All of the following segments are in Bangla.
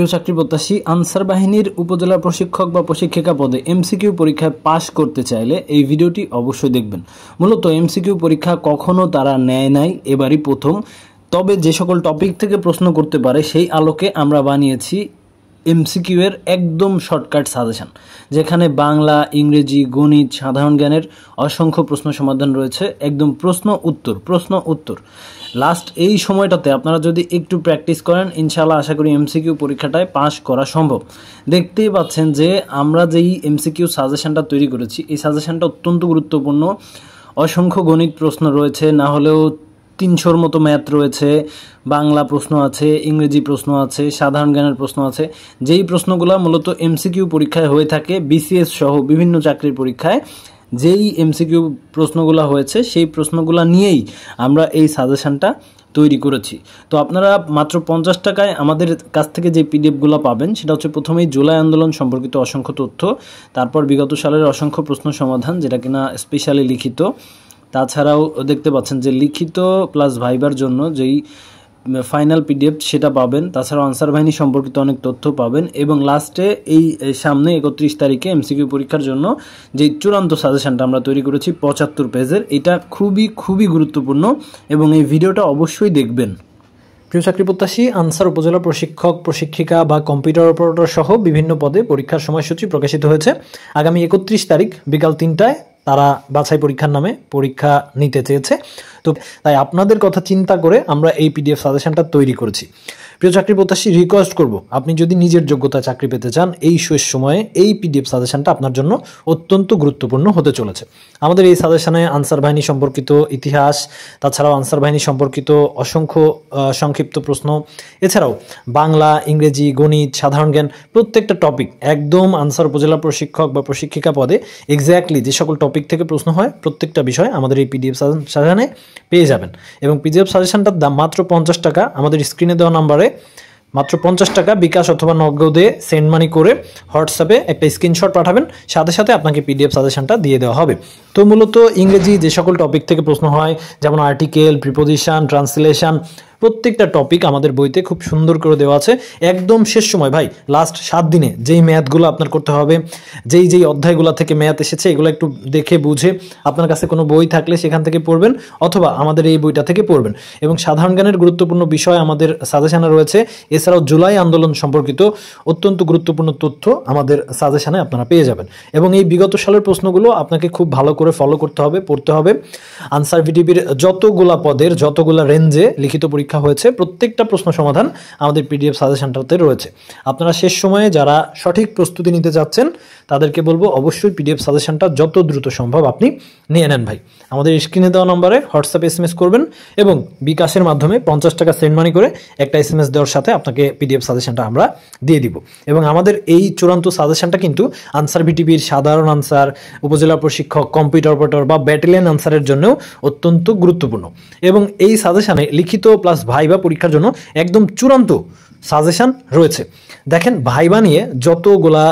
প্রিয় চাকরি প্রত্যাশী, আনসার বাহিনীর উপজেলা প্রশিক্ষক বা প্রশিক্ষিকা পদে এমসিকিউ পরীক্ষায় পাশ করতে চাইলে এই ভিডিওটি অবশ্যই দেখবেন। মূলত এমসিকিউ পরীক্ষা কখনো তারা নেয় নাই, এবারই প্রথম। তবে যে সকল টপিক থেকে প্রশ্ন করতে পারে সেই আলোকে আমরা বানিয়েছি এমসিকিউ এর একদম শর্টকাট সাজেশন, যেখানে বাংলা, ইংরেজি, গণিত, সাধারণ জ্ঞানের অসংখ্য প্রশ্ন সমাধান রয়েছে। একদম প্রশ্ন উত্তর। লাস্ট এই সময়টাতে আপনারা যদি একটু প্র্যাকটিস করেন, ইনশাআল্লাহ আশা করি এমসিকিউ পরীক্ষাটায় পাস করা সম্ভব। দেখতেই পাচ্ছেন যে আমরা যেই এমসিকিউ সাজেশনটা তৈরি করেছি, এই সাজেশনটা অত্যন্ত গুরুত্বপূর্ণ। অসংখ্য গণিত প্রশ্ন রয়েছে, না হলেও 300-র মতো ম্যাথ রয়েছে, বাংলা প্রশ্ন আছে, ইংরেজি প্রশ্ন আছে, সাধারণ জ্ঞানের প্রশ্ন আছে। যেই প্রশ্নগুলো মূলত এমসিকিউ পরীক্ষায় হয়ে থাকে, বিসিএস সহ বিভিন্ন চাকরির পরীক্ষায় যেই এমসিকিউ প্রশ্নগুলো হয়েছে সেই প্রশ্নগুলো নিয়েই আমরা এই সাজেশনটা তৈরি করেছি। তো আপনারা মাত্র 50 টাকায় আমাদের কাছ থেকে যে পিডিএফগুলো পাবেন, সেটা হচ্ছে প্রথমেই জুলাই আন্দোলন সম্পর্কিত অসংখ্য তথ্য, তারপর বিগত সালের অসংখ্য প্রশ্ন সমাধান, যেটা কিনা স্পেশালি লিখিত। তাছাড়াও দেখতে পাচ্ছেন যে লিখিত প্লাস ভাইবার জন্য যেই ফাইনাল পিডিএফ সেটা পাবেন। তাছাড়াও আনসার বাহিনী সম্পর্কিত অনেক তথ্য পাবেন, এবং লাস্টে এই সামনে 31 তারিখে এমসিকিউ পরীক্ষার জন্য যে চূড়ান্ত সাজেশনটা আমরা তৈরি করেছি 75 পেজের, এটা খুবই গুরুত্বপূর্ণ এবং এই ভিডিওটা অবশ্যই দেখবেন। প্রিয় চাকরি প্রত্যাশী, আনসার উপজেলা প্রশিক্ষক, প্রশিক্ষিকা বা কম্পিউটার অপারেটর সহ বিভিন্ন পদে পরীক্ষার সময়সূচি প্রকাশিত হয়েছে। আগামী 31 তারিখ বিকাল 3টায় তারা বাছাই পরীক্ষার নামে পরীক্ষা নিতে চেয়েছে। তো তাই আপনাদের কথা চিন্তা করে আমরা এই পিডিএফ সাজেশনটা তৈরি করেছি। প্রিয় চাকরি প্রত্যাশী, রিকোয়েস্ট করব, আপনি যদি নিজের যোগ্যতা চাকরি পেতে চান, এই শেষ সময়ে এই পিডিএফ সাজেশনটা আপনার জন্য অত্যন্ত গুরুত্বপূর্ণ হতে চলেছে। আমাদের এই সাজেশনে আনসার বাহিনী সম্পর্কিত ইতিহাস, তাছাড়াও আনসার বাহিনী সম্পর্কিত অসংখ্য সংক্ষিপ্ত প্রশ্ন, এছাড়াও বাংলা, ইংরেজি, গণিত, সাধারণ জ্ঞান প্রত্যেকটা টপিক একদম আনসার উপজেলা প্রশিক্ষক বা প্রশিক্ষিকা পদে এক্স্যাক্টলি যে সকল টপিক থেকে প্রশ্ন হয় প্রত্যেকটা বিষয় আমাদের এই পিডিএফ সাজেশনে পেয়ে যাবেন। এবং পিডিএফ সাজেশনটার দাম মাত্র 50 টাকা। আমাদের স্ক্রিনে দেওয়া নাম্বারে মাত্র 50 টাকা বিকাশ অথবা নগদে সেন্ড মানি করে হোয়াটসঅ্যাপে একটা স্ক্রিনশট পাঠাবেন, সাথে সাথে আপনাকে পিডিএফ সাজেশনটা দিয়ে দেওয়া হবে। তো মূলত ইংরেজি যে সকল টপিক থেকে প্রশ্ন হয়, যেমন আর্টিকেল, প্রিপোজিশন, ট্রান্সলেশন, প্রত্যেকটা টপিক আমাদের বইতে খুব সুন্দর করে দেওয়া আছে। একদম শেষ সময় ভাই, লাস্ট 7 দিনে যেই ম্যাথগুলো আপনার করতে হবে, যেই অধ্যায়গুলো থেকে ম্যাথ এসেছে, এগুলো একটু দেখে বুঝে আপনার কাছে কোনো বই থাকলে সেখান থেকে পড়বেন, অথবা আমাদের এই বইটা থেকে পড়বেন। এবং সাধারণ জ্ঞানের গুরুত্বপূর্ণ বিষয় আমাদের সাজেশনে রয়েছে। এছাড়াও জুলাই আন্দোলন সম্পর্কিত অত্যন্ত গুরুত্বপূর্ণ তথ্য আমাদের সাজেশনে আপনারা পেয়ে যাবেন। এবং এই বিগত সালের প্রশ্নগুলো আপনাকে খুব ভালো করে ফলো করতে হবে, পড়তে হবে। আনসার ভিটিপির যতগুলা পদের, যতগুলা রেঞ্জে লিখিত পরীক্ষা হয়েছে, প্রত্যেকটা প্রশ্ন সমাধান আমাদের পিডিএফ সাজেশনটাতে রয়েছে। আপনারা শেষ সময়ে যারা সঠিক প্রস্তুতি নিতে যাচ্ছেন তাদেরকে বলবো, অবশ্যই পিডিএফ সাজেশনটা যত দ্রুত সম্ভব আপনি নিয়ে নেন ভাই। আমাদের স্ক্রিনে দেওয়া নম্বরে হোয়াটসঅ্যাপে এসএমএস করবেন, এবং বিকাশের মাধ্যমে 50 টাকা সেন্ড মানি করে একটা এসএমএস দেওয়ার সাথে আপনাকে পিডিএফ সাজেশনটা আমরা দিয়ে দিব। এবং আমাদের এই চূড়ান্ত সাজেশনটা কিন্তু আনসার ভিটিপির সাধারণ আনসার, উপজেলা প্রশিক্ষক, কম্পিউটার অপারেটর বা ব্যাটালিয়ন আনসারের জন্যও অত্যন্ত গুরুত্বপূর্ণ। এবং এই সাজেশনে লিখিত প্লাস ভাইবা পরীক্ষার জন্য একদম চূড়ান্ত সাজেশন রয়েছে। দেখেন, ভাইবা নিয়ে যতগুলা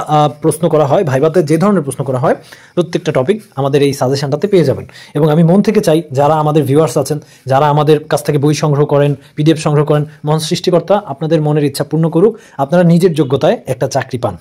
প্রশ্ন করা হয়, ভাইবাতে যে ধরনের প্রশ্ন করা হয়, প্রত্যেকটা টপিক আমাদের এই সাজেশনটাতে পেয়ে যাবেন। এবং আমি মন থেকে চাই, যারা আমাদের ভিউয়ার্স আছেন, যারা আমাদের কাছ থেকে বই সংগ্রহ করেন, পিডিএফ সংগ্রহ করেন, মন সৃষ্টিকর্তা আপনাদের মনের ইচ্ছা পূর্ণ করুক, আপনারা নিজের যোগ্যতায় একটা চাকরি পান।